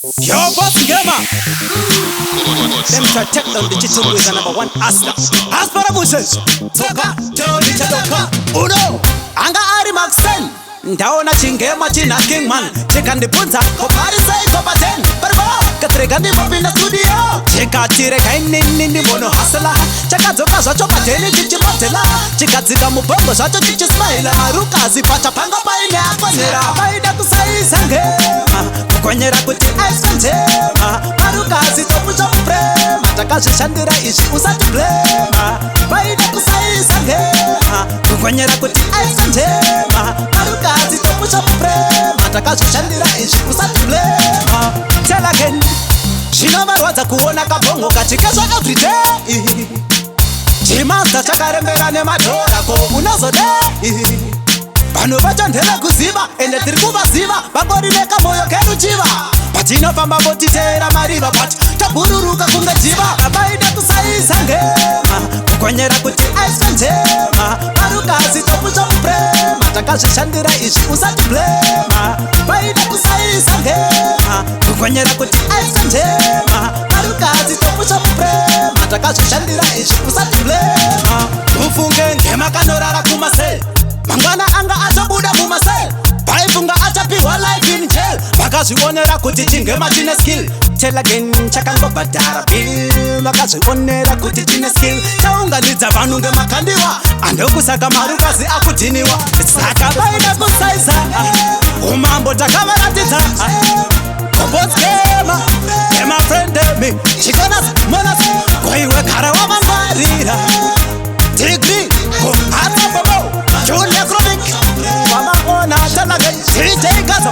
Yo, boss gamer. Them try take down the chicken with the number one Asta. Asparabuses. Toka, Jolly Chadoka. Uno, Anga Ari Maxen. Ndaona chingema china Kingman. Cheka ndipunza, kopari say kopa 10. Barbo, katrega ndi mobi na studio. Cheka tire kainini mono hasala. Cheka zoka zacho pateni chichi motela. Cheka zika mubongo zacho chichi smile. Maruka zipacha panga paine akwanera. Paida kusaisa ngema. Kukwenyera kuti aiskantema. Maruka zitopucha mprema. Takazhishandira ishi usati blema. Paida kusaisa ngema. Kukwenyera kuti aiskantema. Maruka zitopucha mprema. Takazhishandira ishi usati blema. Tell again. Zvinomarwadza kuona kabongo kachikeswa everyday. Chimasta chakarembera nemadhora ko unazodei. Vanhu vachandela kuziva ende tiri kuvaziva vangori nekamoyo keruchiva. Patinofamba votiteera mariva but tabururuka kunge dziva. Vaida kusaisa ngema kukwenyera kuti aiswa ntema. Marukazi topucha muprema takazvishandira izvi usati blema. Vaida kusaisa ngema kukwenyera kuti aiswa ntema. Marukazi topucha muprema takazvishandira izvi usati blema. Ufunge ngema kanorara kumasel. Mangwana anga achabuda mumasel. Paifunga achapiwa life in jail. Vakazvionera kuti chingema chine skill. Tell again chakangobhadhara bill. Vakazvionera kuti chine skill. Chaunganidza vanhu ngemakandiwa. Andokusaka marukazi akudhiniwa. Saka vaida kusaisa umambo takavaratidza. Kobotsgema ngema friend me. Chikonas monas koiwe kara wamangwarira. Degree ko atabomo. Junior Chronic Mama ona tanaga DJ Gaza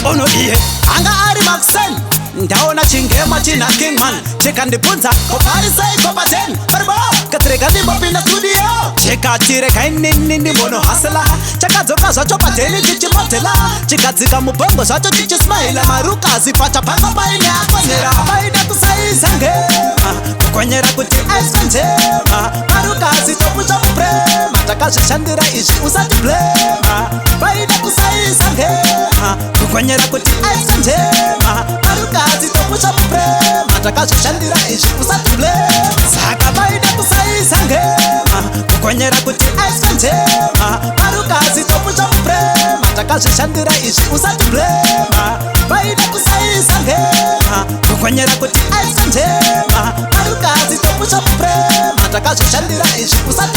Ono iye Anga Ari Maxen Ndaona chingema china Kingman Cheka ndipunza kopari say kopa 10. Barbo katrega ndimbopi na studio. Cheka tire kainini mono hasela. Cheka zoka zacho pateni chichi motela. Cheka zika mubongo zacho chichi smile. Maruka zipacha pango paine akwanera. Vaida kusaisa ngema kukwenyera kuti aiswa ntema. Maruka zitopucha muprema takazvishandira izvi usati blema. Vaida kusaisa ngema kukwenyera kuti aiswa ntema. Maruka zitopucha muprema takazvishandira izvi usati blema. Saka vaida kusaisa ngema kukwenyera kuti aiswa ntema. Maruka zitopucha muprema takazvishandira izvi usati blema. Vaida kusaisa ngema kukwenyera kuti aiswa ntema. Maruka zitopucha muprema takazvishandira izvi usati